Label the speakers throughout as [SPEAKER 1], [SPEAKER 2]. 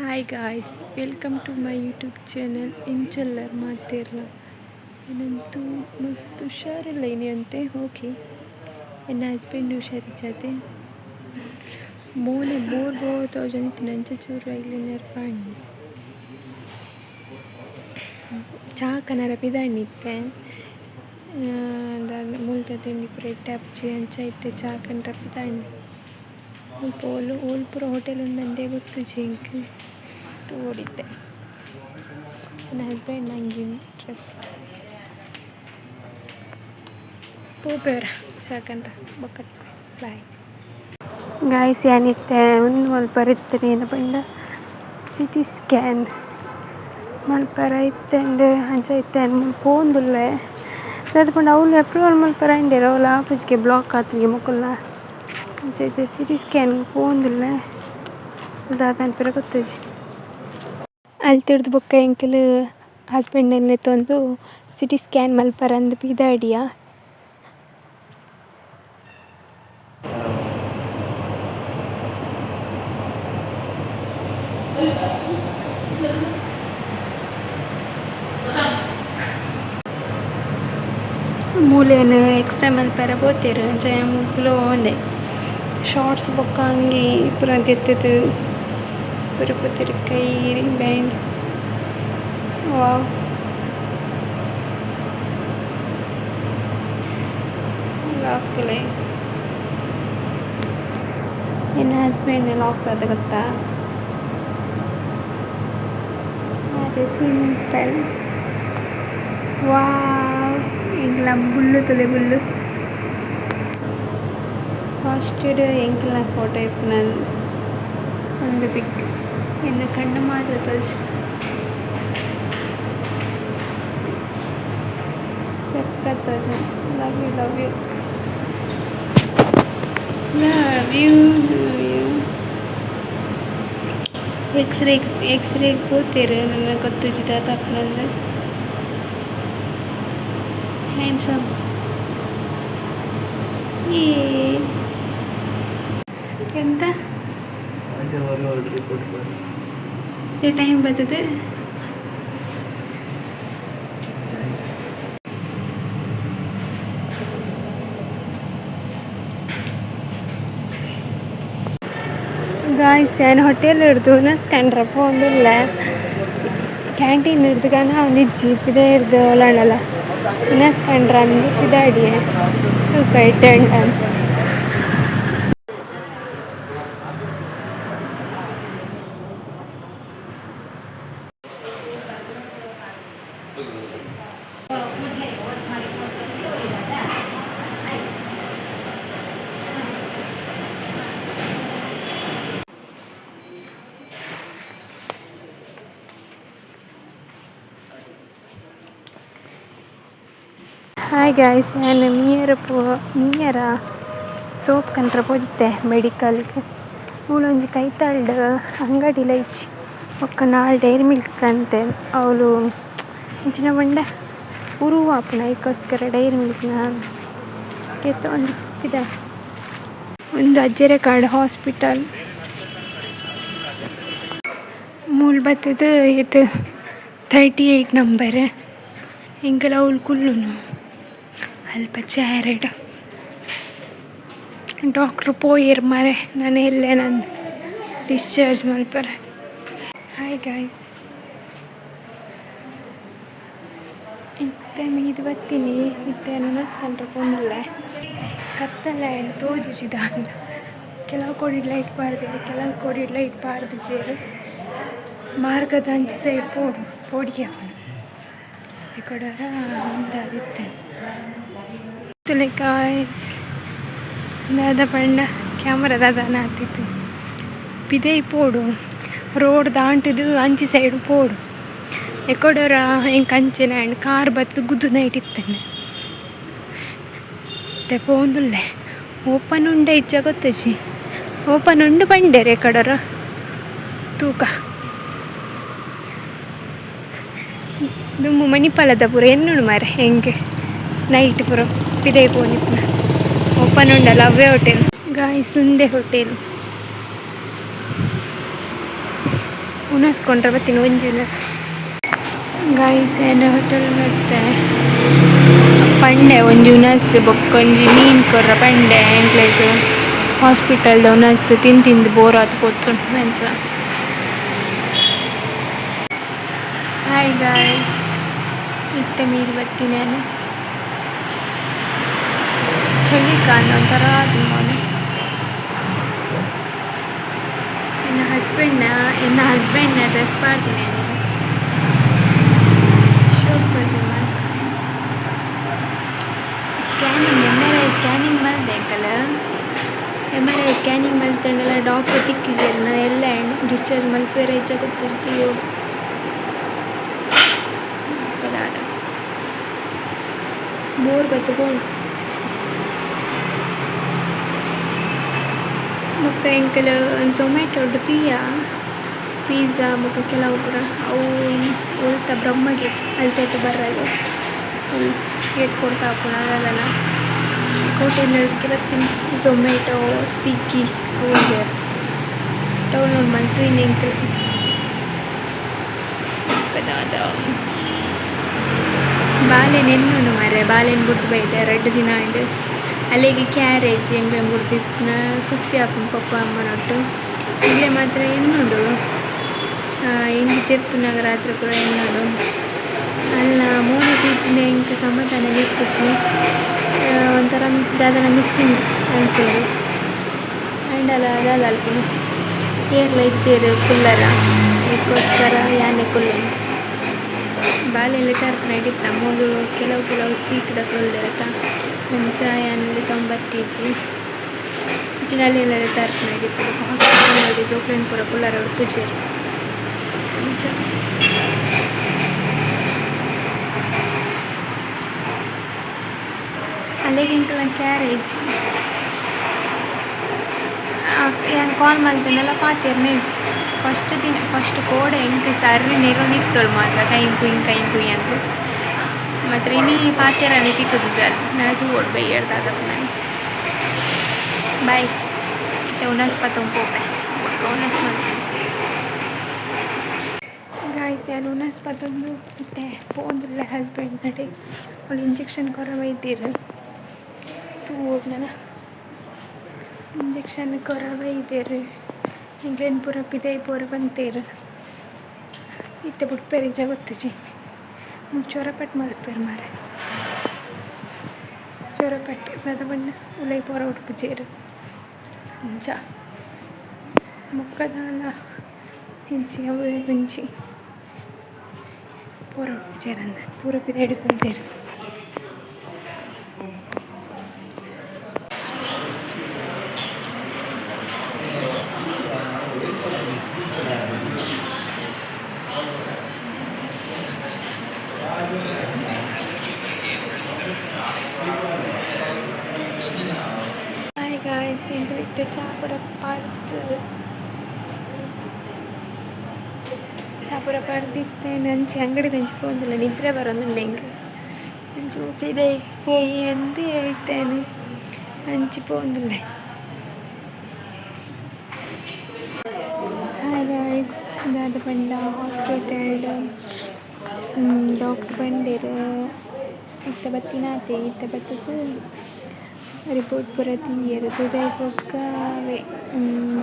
[SPEAKER 1] Hi guys, welcome to my YouTube channel. ಇಂಚಲ್ಲರ್ ಮಾತಿರಲ್ಲ ಏನಂತೂ ಮಸ್ತ್ ಹುಷಾರಿಲ್ಲ ಅಂತೆ. ಓಕೆ, ನನ್ನ ಹಸ್ಬೆಂಡ್ ಹುಷಾರಿಜ್ಜಾತೆ ಮೋನೆ ಬೋರ್ ತೋಜನಿತ್ತು ನಂಚ ಚೂರು ಇಲ್ಲಿ ನೆರ್ಪಾಣಿ ಚಾಕನರ ಪಿದಾಣಿತ್ತೆ ಮೂಲ್ತ ತಿಂಡಿ ಬ್ರೆಡ್ ಅಪ್ಚಿ ಅಂಚ ಇತ್ತೆ ಚಾಕನರ ಪಿದಾಣಿ ಓಲು ಪೂರ ಹೋಟೆಲ್ ಉಂಡಂದೇ ಗೊತ್ತು ಜಿಂಕ್ ತೋಡಿದ್ದೆ. ನನ್ನ ಹಸ್ಬೆಂಡ್ ನಂಗೆ ಡ್ರೆಸ್ ಪೋಪೆವರ ಚಾಕಂಡ್ರ ಬೊಕ್ಕತ್ಕೊ ಬಾಯ್ ಗಾಯ್ಸ್. ಏನಿತ್ತೆ ಒಂದು ಮಲ್ಪರ ಇತ್ತೇನೆ ಏನು ಪಂಡ ಸಿಟಿ ಸ್ಕ್ಯಾನ್ ಮಲ್ಪರ ಇತ್ತಂಡು ಅಂಚ ಇತ್ತೇನು ಪೋಂದುಲ್ಲೆ ಅದು ಪಂಡ ಅವಳು ಅಪ್ರೂವಲ್ ಮಲ್ಪರ ಅಂಡೇರ ಅವಳು ಆಪುಜಿಗೆ ಬ್ಲಾಕ್ ಆತಿಗೆ ಮಕ್ಕಳ ಅಂಚೈತೆ ಸಿಟಿ ಸ್ಕ್ಯಾನ್ ಪೋಂದುಲ್ಲೆ ಅದಾದ ಪರ ಗೊತ್ತಜಿ ಅಲ್ಲಿ ತಿರ್ದು ಬೊಕ್ಕ ಎಂಕಲ್ ಹಸ್ಬೆಂಡಲ್ಲಿ ತಂದು ಸಿಟಿ ಸ್ಕ್ಯಾನ್ ಮಲ್ಪರ ಅಂದು ಪಿದಾಡಿಯ ಮೂಲೇನು ಎಕ್ಸ್ರೇ ಮಲ್ಪರ ಬೋತೇರು ಅಂಚ ಮುಗ್ಲು ಒಂದೇ ಶಾರ್ಟ್ಸ್ ಬೊಕ್ಕ ಅಂಗಿ ಪೂರ ತೆತ್ತದು ಪೂರ ಪುತ್ತಿರ ಕೈ ಬ್ಯಾಂಡ್ ವಾವ್ ಆಗ್ತಲೇ. ನನ್ನ ಹಸ್ಬೆಂಡ್ ಲಾಕ್ ಅದು ಗೊತ್ತಾ, ಅದು ಸಿಂಪಲ್. ವಾವ್, ಎಂಕ್ಲ ಬುಲ್ಲು ತೊಲೆ ಬುಲ್ಲು ಫಾಸ್ಟೆಡ್ ಎಂಕ್ಲ ಫೋಟೋ ಇಪ್ಪು ಒಂದು ಬಿಗ್ ಎನ್ನ ಕಣ್ಣು ಮಾತ್ರ ತೋಜು ಸಖತ್ ತೋಜು. Love you love you love you love you. X-ray ಹೋಗ್ತೀರ ನನ್ನ ಗೊತ್ತುಜಿದ ತಪ್ಪನಂದು ಹ್ಯಾಂಡ್ಸಮ್ ಎಂತ ಟೈಮ್ ಬರ್ತದೆ. ಗಾಯ್ಸ್, ನಾನು ಹೋಟೆಲ್ ಹಿಡ್ದು ನಸ್ಕಂಡ್ರ ಪೋಂದಿಲ್ಲ ಕ್ಯಾಂಟೀನ್ ಹಿಡ್ದುಗಾನ ನಿಜ್ಜಿ ಪಿದೆ ಹಿಡ್ದು ಒಳಾಡಲ್ಲ ನಸ್ಕಂಡ್ರ ಅಂದು ಪಿದಾಡಿ ತೂಕ ಇಟ್ಟೆ ಉಂಟು. ಹಾಯ್ ಗಾಯ್ಸ್, ನಾನು ಮೀಯರ ಸೋಪ್ ಕಂಡ್ರೆ ಹೋಗಿದ್ದೆ ಮೆಡಿಕಲ್ಗೆ. ಅವಳೊಂದು ಕೈತಾಳ್ದು ಅಂಗಡಿಲ ಇಚ್ಚಿ ಒಕ್ಕ ನಾಲ್ ಡೈರಿ ಮಿಲ್ಕ್ ಅಂತೆ ಅವಳು ಇಂಚಿನ ಬಂಡ ಉರುವ ಆಪುನ ಅದಕ್ಕೋಸ್ಕರ ಡೈರಿ ಮಿಲ್ಕ್ನ ಕೆತ್ತ ಒಂದು ಇದೆ. ಒಂದು ಅಜ್ಜರೆ ಕಾರ್ಡ್ ಹಾಸ್ಪಿಟಲ್ ಮೂಲ್ ಬತ್ತದು ಇದು 38 ನಂಬರ್ ಎಂಕಲ ಅವಳು ಕುಲ್ಲುನು ಅಲ್ಪ ಚಾರೆಡ್ ಡಾಕ್ಟ್ರು ಪೋಯಿರ್ ಮಾರೆ ನಾನು ಎಲ್ಲೇ ನಂದು ಡಿಸ್ಚಾರ್ಜ್ ಮಲ್ಪರ. ಹಾಯ್ ಗಾಯ್ಸ್, ಇತ್ತೆ ಮೀದು ಬರ್ತೀನಿ. ಇತ್ತೆ ನಸ್ಕಂಡ್ರೆ ಕೊಂಡ್ಲೆ ಕತ್ತಲ್ಲ ತೋಜಿಸಿದ ಅಂದ ಕೆಲವು ಕೋಡಿ ಲೈಟ್ ಪಾಡ್ದೇರು ಕೆಲವು ಕೋಡಿ ಲೈಟ್ ಪಾಡ್ದು ಜೇರು ಮಾರ್ಗದ ಅಂಚು ಸೈಡ್ ಪೋಡಿಗೆ ಅವನು ಈ ಕಡೆರ ಒಂದಾದಿತ್ತೆ ತುಲೆ. ಗಾಯ್ಸ್, ದಾದ ಪಂಡ ಕ್ಯಾಮರಾ ದಾದಾನ ಹತ್ತಿತ್ತು ಪಿದೆ ಪೋಡು ರೋಡ್ ದಾಂಟದು ಅಂಚಿ ಸೈಡ್ ಪೋಡು ಎಕೊಡರ ಹೆಂಗೆ ಅಂಚೆನ ಆ್ಯಂಡ್ ಕಾರ್ ಬತ್ತು ಗುದ್ದು ನೈಟ್ ಇತ್ತೇನೆ ಮತ್ತೆ ಪೋಂದುಲ್ಲೆ ಓಪನ್ ಉಂಡೆ ಇಜ್ಜ ಗೊತ್ತಜಿ ಓಪನ್ ಉಂಡು ಬಂಡೇರೆ ಎಕಡರ ತೂಕ ದುಮ್ಮು ಮಣಿಪಾಲದ ಪೂರ ಎನ್ನುಡು ಮಾರೆ ಹೆಂಗೆ ನೈಟ್ ಪೂರ ಪಿದೆ ಪೋನಿಪ್ಪು ಓಪನ್ ಉಂಡಲ್ಲ ಅವೇ ಹೋಟೆಲ್ ಗಾಯ್ಸ್. ಸುಂದೆ ಹೋಟೆಲ್ ಉಣಸ್ಕೊಂಡ್ರೆ ಬರ್ತೀನಿ ಒಂಜಿ ಉಣಸ್ ಗಾಯ್ಸ್ ಏನು ಹೋಟೆಲ್ ಮತ್ತೆ ಪಂಡೆ ಒಂಜಿ ಉಣಸ್ ಬೊಕ್ಕೊಂಜಿ ಮೀನು ಕೊರ್ರ ಪಂಡೆ ಎಂಕ್ಲೆಗ್ ಹಾಸ್ಪಿಟಲ್ದ ಉಣಸ್ ತಿಂದು ಬೋರ್ ಆತು ಕೊಡ್ತುಂಟು ಮೆಂಚ. ಹಾಯ್ ಗಾಯ್ಸ್, ಇತ್ತೆ ಮೀರು ಬರ್ತೀನಿ ನಾನು ಚಳಿ ಕಾಲ ಒಂಥರ ತುಂಬ ಎನ್ನ ಹಸ್ಬೆಂಡ್ನ ಡ್ರೆಸ್ ಮಾಡ್ತೀನಿ ನಾನು ಸ್ಕ್ಯಾನಿಂಗ್ ಸ್ಕ್ಯಾನಿಂಗ್ ಮಾಡಿದೆ ಅಂಕಲ್. ಸ್ಕ್ಯಾನಿಂಗ್ ಮಲ್ತಂಡೆಲ್ಲ ಡಾಕ್ಟರ್ ತಿಕ್ಕಿಜೇರು ನಾನು ಎಲ್ಲ ಡಿಸ್ಚಾರ್ಜ್ ಮಲ್ಪೇರೆ ಹೆಚ್ಚ ಗೊತ್ತಿರ್ತೀವಿ ಬೋರ್ ಬತ್ತುಕೊಂಡು ಮತ್ತು ಎಂಕಲ್ ಝೊಮ್ಯಾಟೊ ತೀಯ ಪಿಜ್ಜಾ ಮತ್ತು ಕೆಲವು ಪುರ ಅವು ಉಳ್ತ ಬ್ರಹ್ಮಗೆ ಅಲ್ತೇಟು ಬರ್ರಾಗ ಏಟ್ ಕೊಡ್ತಾ ಹಾಕೋಣ ಅದೆಲ್ಲ ಹೋಟೆಲ್ನಕ್ಕೆ ಬರ್ತೀನಿ. ಝೊಮ್ಯಾಟೊ ಸ್ವಿಗ್ಗಿ ಅವು ಡೌನ್ಲೋಡ್ ಮಾಡ್ತು ಇನ್ನು ಎಂಕಲ್ ಬಾಳೆಹಣ್ಣು ಎನ್ನುಂಡು ಮಾರೆ ಬಾಳೆಹಣ್ಣು ಬಿಟ್ಟು ಬೈದೆ 2 ದಿನ ಉಂಡು ಅಲ್ಲಿಗೆ ಕ್ಯಾರೇಜ್ ಎಂಗ್ಲೆ ಬಿಡ್ತಿತ್ತು ಖುಷಿ ಆಪು ಪಪ್ಪ ಅಮ್ಮನೊಟ್ಟು ಇಲ್ಲೇ ಮಾತ್ರ ಎನ್ನುಂಡು ಇಂದು ಚೆಪ್ಪು ನಗರ ಹತ್ರ ಕೂಡ ಎನ್ನುಂಡು ಅಲ್ಲ ಮೋನೆ ಟೀಚಿಂದ ಇಂಕ ಸಮಾಧಾನ ಇರ್ತಿಚ್ಚಿ ಒಂಥರ ದಾದನ ಮಿಸ್ಸಿಂಗ್ ಅನ್ಸೋದು ಆ್ಯಂಡ್ ಅಲ್ಲ ಅಲ್ಪಿ ಏರ್ಲ ಇಚ್ಚೇರು ಕುಲ್ಲರ ಇದಕ್ಕೋಸ್ಕರ ಯಾನೆ ಕುಲ್ಲ ಬಾಲೆಲ್ಲ ತರ್ಪು ನಡಿತ್ತ ಮೂಲು ಕೆಲವು ಸೀಕ್ದ ಕೊಲ್ದಿರತ್ತ ಮುಂಚ ಯಾನಲ್ಲಿ 90 ಚಿಡಲೆಲ್ಲ ತರ್ಪು ನಡೀತು ಹಾಸ್ಪಿಟಲ್ ನೋಡಿ ಜೋಕ್ಲೆನ್ ಪೂರ ಕುಲ್ಲರ ಪೂಜೆರು ಮುಂಚ ಅಲ್ಲಿಗೆ ಇಂಕಲ ಕ್ಯಾರೇಜ್ ಏನು ಕಾಲ್ ಮಾಡ್ತೇನೆಲ್ಲ ಪಾತೇರ್ನೇ ಫಸ್ಟ್ ಕೋಡೆ ಇಂಕ ಸರ್ರಿ ನೀರು ನಿತ್ತೋಳು ಮಾತ್ರ ಕೈ ಕುಯ್ ಅಂತ ಮಾತ್ರ ಇನ್ನೀ ಪಾತೇರನೇ ತಿಕ್ಕದು ಸರ್ ನಾನು ತೂಗೋಡು ಬೈಯರ್ದಾಗ ನಾನು ಬಾಯ್ ಇತ್ತೆ ಉಣಸ್ ಪತ್ತೊಂದು ಉಣಸ್ ಮಾಡ್ತೀನಿ ಗಾಯ್ಸ್ ಯಾರು ಉಣಸ್ ಪತ್ತೊಂದು ಇತ್ತೆ ಪೋಂದುಲ್ಲ ಹಸ್ಬೆಂಡ್ ನಡಿ ಅವಳು ಇಂಜೆಕ್ಷನ್ ಕೊರವೈದ್ದೀರು ತೂಗೋಡು ನಾನು ಇಂಜೆಕ್ಷನ್ ಕೊರವೈದ್ದೀರು ಇಂಗ್ಲೇನು ಪೂರ ಪಿದೆ ಪೂರ ಬಂತೇರು ಇತ್ತೆ ಬಿಟ್ಪೇರಿ ಗೊತ್ತುಜಿ ಚೊರಪಟ್ಟು ಮಲ್ಪೇರು ಮಾರೆ ಚೊರಪಟ್ಟು ಅದ ಬಣ್ಣ ಉಲೈ ಪೂರ ಉಟ್ಪುಜೇರು ಅಂಚ ಮುಕ್ಕದಾಲ ಹೆಂಚಿ ಅವು ಬೆಂಚಿ ಪೂರ ಉಟ್ಪುಜೇರಂದ ಪೂರ ಪಿದೆ ಹಿಡ್ಕೊಳ್ತೇರು ಎಂಗ್ಲಿತ್ತೆ ಚಾಪುರ ಪಡ್ದಿತ್ತೆ ನಂಚಿ ಅಂಗಡಿ ತಂಚಿ ಪೋಂದಿಲ್ಲ ನಿದ್ರೆ ಬರೋದುಂಡು ಹೆಂಗೆ ಅಂಚು ಪಿದೆ ಪೋಯಿ ಅಂದು ಹೇಳ್ತೇನೆ ಅಂಚಿ ಪೋಂದಿಲ್ಲ. ಹಾಯ್ ಗಾಯ್ಸ್, ಇದಾದ ಪಂಡ ಹಾಸ್ಪಿಟಲ್ ಡಾಕ್ಟರ್ ಬಂದಿರು ಇತ್ತ ಬತ್ತಿನಾತೆ ಇತ್ತ ಬತ್ತದು ರಿಪೋರ್ಟ್ ಪೂರ ತೀಯರು ತುದೈ ಒಕ್ಕವೇ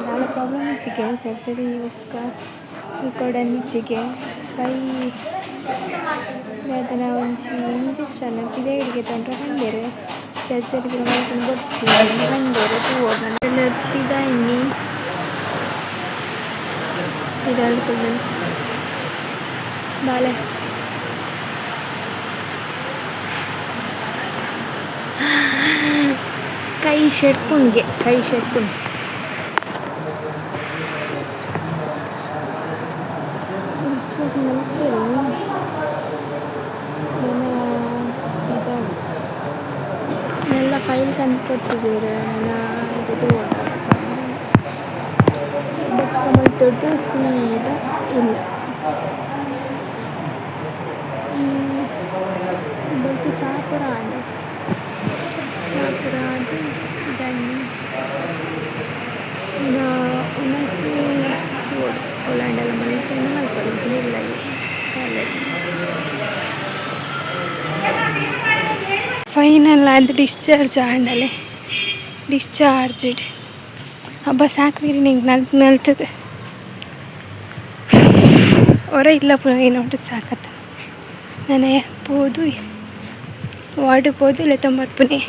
[SPEAKER 1] ದಾಲ ಪ್ರಾಬ್ಲಮ್ ಇಚ್ಚಿಗೆ ಸರ್ಜರಿ ಒಕ್ಕ ಕೊಡನ್ ಇಚ್ಚಿಗೆ ಸ್ಪೈ ಅದನ್ನ ಒಂಚಿ ಇಂಜೆಕ್ಷನ್ ಪಿದೆ ಹಿಡಿಗೆ ತೊಂದರೆ ಬಂದೇರು ಸರ್ಜರಿ ಪೂರ ಮಾಡ್ಕೊಂಡು ಬೊಚ್ಚಿ ಬಂದೇರು ತೂಗೋಡು ಪಿದ ಎಣ್ಣಿ ಇದಲ್ಕೊಂಡು ಬಾಳೆ ಕೈ ಶೆಟ್ಪುಣ್ಗೆ ಡಿಸ್ಚಾರ್ಜ್ ಮಲ್ಪೇರು ಎಲ್ಲ ಫೈಲ್ ತಂದು ಕೊಡ್ತಿದ್ದೀರು ನಾನು ಇದು ಬೊಕ್ಕ ಮಲ್ತೊಟ್ಟು ಸೀದಾ ಇಲ್ಲ ಬೊಟ್ಟು ಚಾಪುರ ಅದು ಇದನ್ನು ಉಣಸಿ ಹೋಲಾಂಡೆಲ್ಲ ಮಲ್ತೇನೆ ಇಲ್ಲ ಫೈನಲ್ ಅದು ಡಿಸ್ಚಾರ್ಜ್ ಆಂಡಲೆ ಡಿಸ್ಚಾರ್ಜ್ಡ್ ಹಬ್ಬ ಸಾಕು ನಿಂಗೆ ನಲ್ತದೆ ಹೊರ ಇಲ್ಲ ಪುನಃ ಏನೋಟು ಸಾಕತ್ತ ನಾನೇ ಪೋದು ವಾರ್ಡ್ ಪೋದು ಇಲ್ಲ ತೊಂಬರ್ಪುನಿ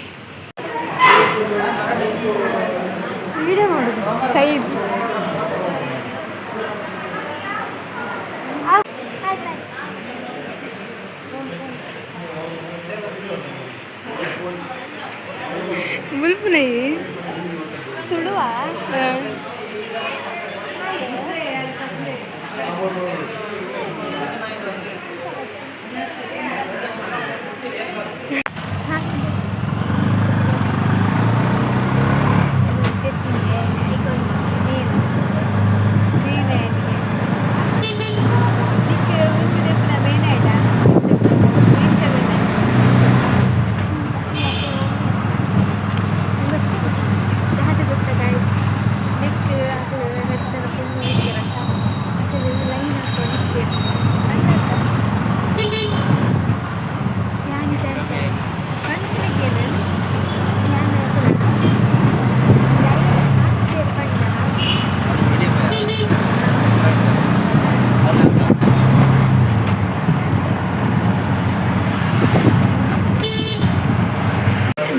[SPEAKER 1] ವಿಡಿಯೋ ಮಾಡೋದು ಕೈ ಮುಲ್ಪುನೈ ತುಳುವ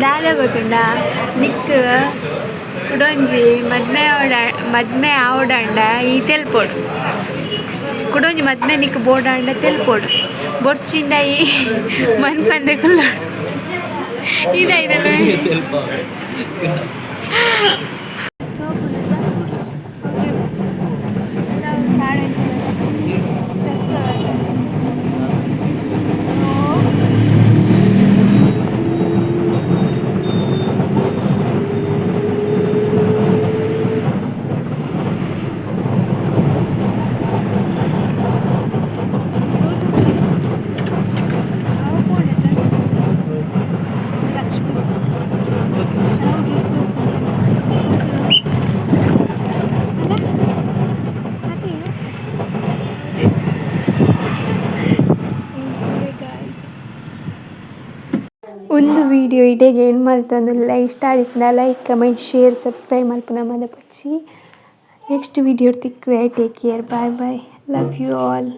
[SPEAKER 1] ದಾದ ಗೊತ್ತುಂಡ ನಿಕ್ ಕುಡೊಂಜಿ ಮದ್ಮೆ ಆವಡಂಡ ಈ ತೆಲ್ಪೋಡು ಕುಡೊಂಜಿ ಮದ್ಮೆ ನಿಕ್ ಬೋಡಾಂಡ ತೆಲ್ಪೋಡು ಬೊರ್ಚಿಂಡ ಈ ಮನ್ಪಂದೆ ಕುಲ್ಲ ಇದಾಯ್ತಲ್ಲ ಒಂದು ವಿಡಿಯೋ ಇಡೆಗೆ ಏನು ಮಲ್ತೊಂದುಲ್ಲ ಇಷ್ಟ ಆದಿತ್ತಂಡ ಲೈಕ್ ಕಮೆಂಟ್ ಶೇರ್ ಸಬ್ಸ್ಕ್ರೈಬ್ ಮಲ್ಪುನ ಮದ ಪಚ್ಚಿ ನೆಕ್ಸ್ಟ್ ವಿಡಿಯೋ ತಿಕ್ಕುವೆ take care bye bye love you all.